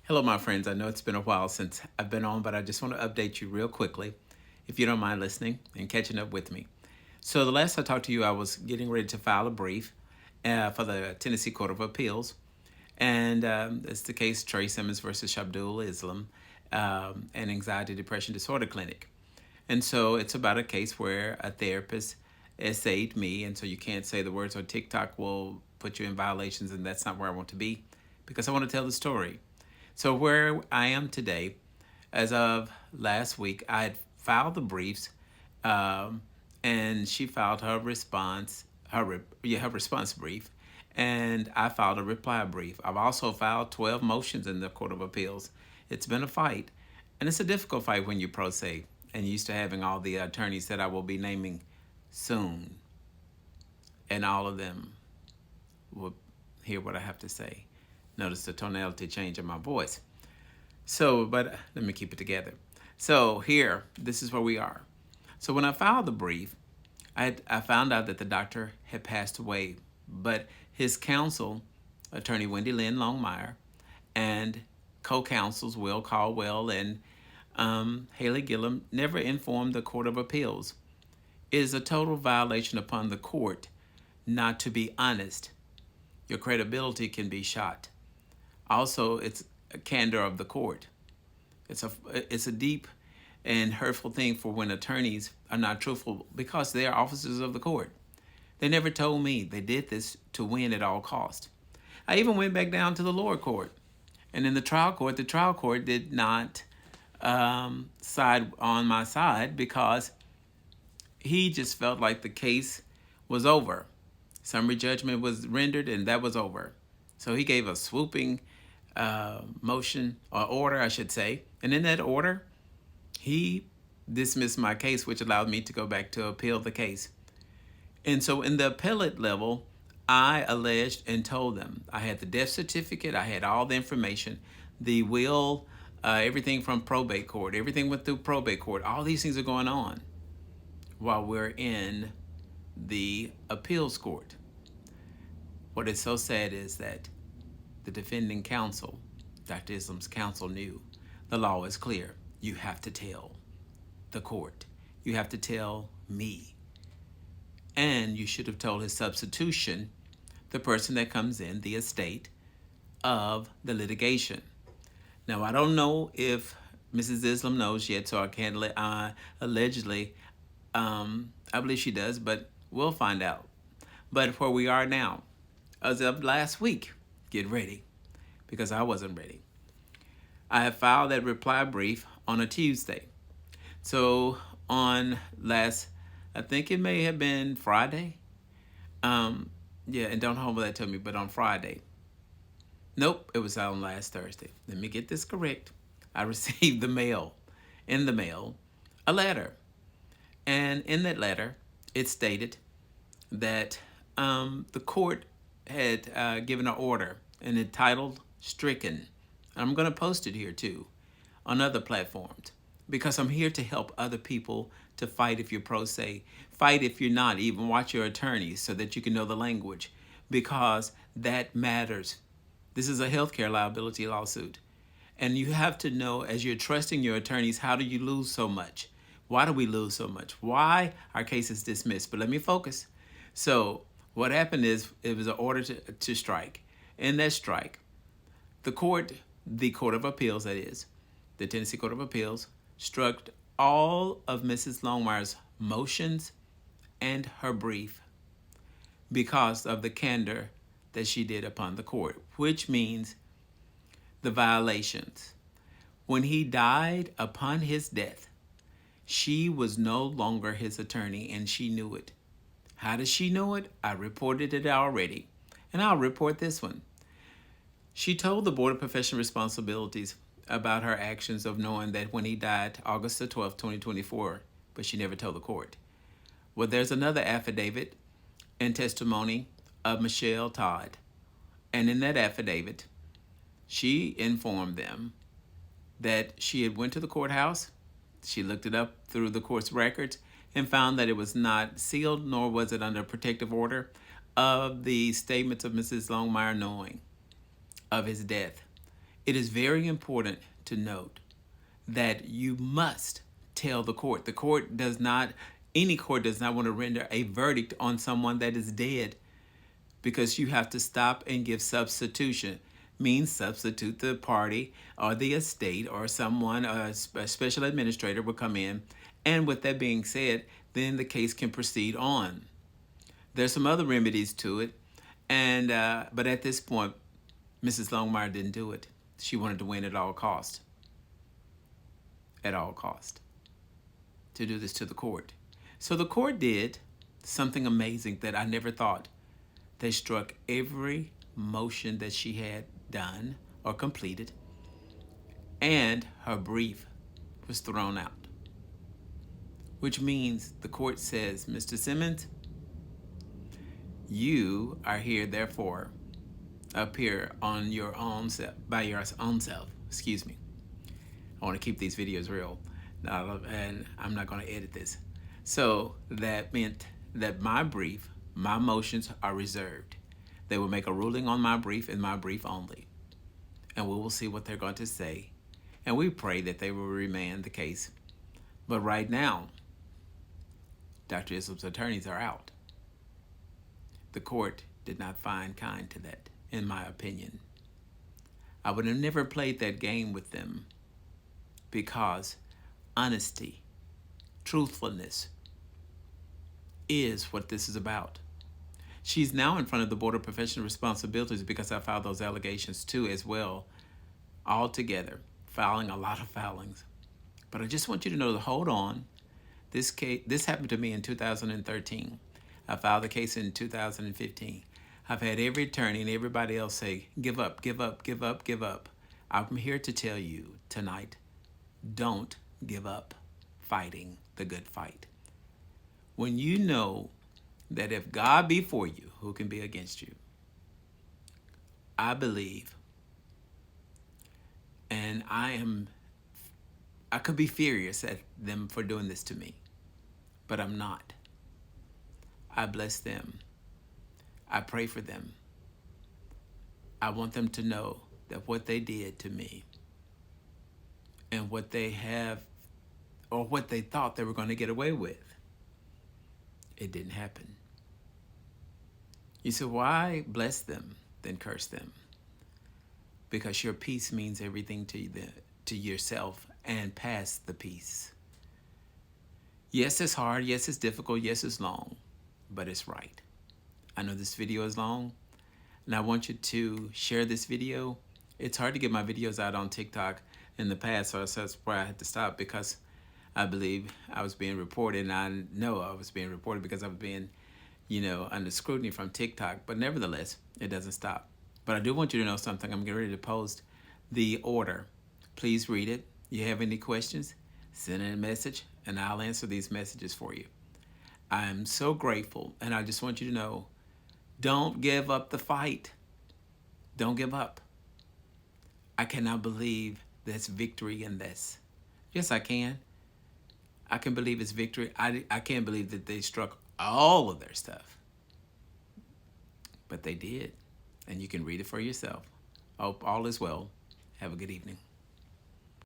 Hello, my friends. I know it's been a while since I've been on, but I just want to update you real quickly, if you don't mind listening and catching up with me. So, the last I talked to you, I was getting ready to file a brief for the Tennessee Court of Appeals, and it's the case Trey Simmons versus Shabdul Islam, an anxiety depression disorder clinic. And so, it's about a case where a therapist essayed me, and so you can't say the words on TikTok will put you in violations, and that's not where I want to be because I want to tell the story. So, where I am today, as of last week, I had filed the briefs, um, and she filed her response, her response brief, and I filed a reply brief. I've also filed 12 motions in the Court of Appeals. It's been a fight, and it's a difficult fight when you're pro se and used to having all the attorneys that I will be naming soon, and all of them will hear what I have to say. Notice the tonality change in my voice. So, but let me keep it together. So here, this is where we are. So when I filed the brief, I found out that the doctor had passed away, but his counsel, attorney Wendy Longmire, and co-counsels Will Caldwell and Hayley Gillam never informed the Court of Appeals. It is a total violation upon the court not to be honest. Your credibility can be shot. Also, it's a candor of the court. It's a deep and hurtful thing for when attorneys are not truthful because they are officers of the court. They never told me they did this to win at all cost. I even went back down to the lower court, and in the trial court did not side on my side because he just felt like the case was over. Summary judgment was rendered, and that was over. So he gave a swooping motion or order, I should say. And in that order, he dismissed my case, which allowed me to go back to appeal the case. And so in the appellate level, I alleged and told them I had the death certificate, I had all the information, the will, everything from probate court, everything went through probate court. All these things are going on while we're in the appeals court. What is so sad is that the defending counsel, Dr. Islam's counsel, knew the law is clear. You have to tell the court. You have to tell me. And you should have told his substitution, the person that comes in, the estate of the litigation. Now, I don't know if Mrs. Islam knows yet, so I can't allegedly. I believe she does, but we'll find out. But where we are now, as of last week, get ready, because I wasn't ready. I have filed that reply brief on a Tuesday. So on last, I think it may have been Friday. Yeah, and don't hold that to me, but on Friday. Nope, it was on last Thursday. Let me get this correct. I received in the mail, a letter. And in that letter, it stated that the court had given an order and entitled stricken. I'm going to post it here too on other platforms because I'm here to help other people to fight if you're pro se, fight if you're not, even watch your attorneys so that you can know the language because that matters. This is a healthcare liability lawsuit. And you have to know as you're trusting your attorneys, how do you lose so much? Why do we lose so much? Why our case is dismissed? But let me focus. So what happened is it was an order to strike. In that strike, the Court of Appeals, that is, the Tennessee Court of Appeals, struck all of Mrs. Longmire's motions and her brief because of the candor that she did upon the court, which means the violations. When he died, upon his death, she was no longer his attorney, and she knew it. How does she know it? I reported it already, and I'll report this one. She told the Board of Professional Responsibilities about her actions of knowing that when he died, August the 12th, 2024, but she never told the court. Well, there's another affidavit and testimony of Michelle Todd, and in that affidavit, she informed them that she had went to the courthouse, she looked it up through the court's records, and found that it was not sealed, nor was it under protective order of the statements of Mrs. Longmire knowing of his death. It is very important to note that you must tell the court. Any court does not want to render a verdict on someone that is dead, because you have to stop and give substitution. Means substitute the party or the estate or someone, a special administrator will come in. And with that being said, then the case can proceed on. There's some other remedies to it. But at this point, Mrs. Longmire didn't do it. She wanted to win at all cost. At all cost. To do this to the court. So the court did something amazing that I never thought. They struck every motion that she had done or completed, and her brief was thrown out. Which means the court says, Mr. Simmons, you are here, therefore, appear on your own self, by your own self. Excuse me. I want to keep these videos real, and I'm not going to edit this. So that meant that my brief, my motions are reserved. They will make a ruling on my brief and my brief only. And we will see what they're going to say. And we pray that they will remand the case. But right now, Dr. Islam's attorneys are out. The court did not find kind to that, in my opinion. I would have never played that game with them, because honesty, truthfulness is what this is about. She's now in front of the Board of Professional Responsibilities because I filed those allegations too as well, all together, filing a lot of filings. But I just want you to know to hold on. This happened to me in 2013. I filed the case in 2015. I've had every attorney and everybody else say, give up, give up, give up, give up. I'm here to tell you tonight, don't give up fighting the good fight. When you know that if God be for you, who can be against you? I believe, and I could be furious at them for doing this to me, but I'm not. I bless them. I pray for them. I want them to know that what they did to me and what they have, or what they thought they were going to get away with, it didn't happen. You say, why bless them, then curse them? Because your peace means everything to yourself, and past the peace. Yes, it's hard. Yes, it's difficult. Yes, it's long, but it's right. I know this video is long, and I want you to share this video. It's hard to get my videos out on TikTok in the past, so that's why I had to stop, because I believe I was being reported, and I know I was being reported because I was being, under scrutiny from TikTok. But nevertheless, it doesn't stop. But I do want you to know something. I'm getting ready to post the order. Please read it. You have any questions, send in a message, and I'll answer these messages for you. I'm so grateful, and I just want you to know, don't give up the fight. Don't give up. I cannot believe there's victory in this. Yes, I can. I can believe it's victory. I can't believe that they struck all of their stuff. But they did. And you can read it for yourself. Hope all is well. Have a good evening.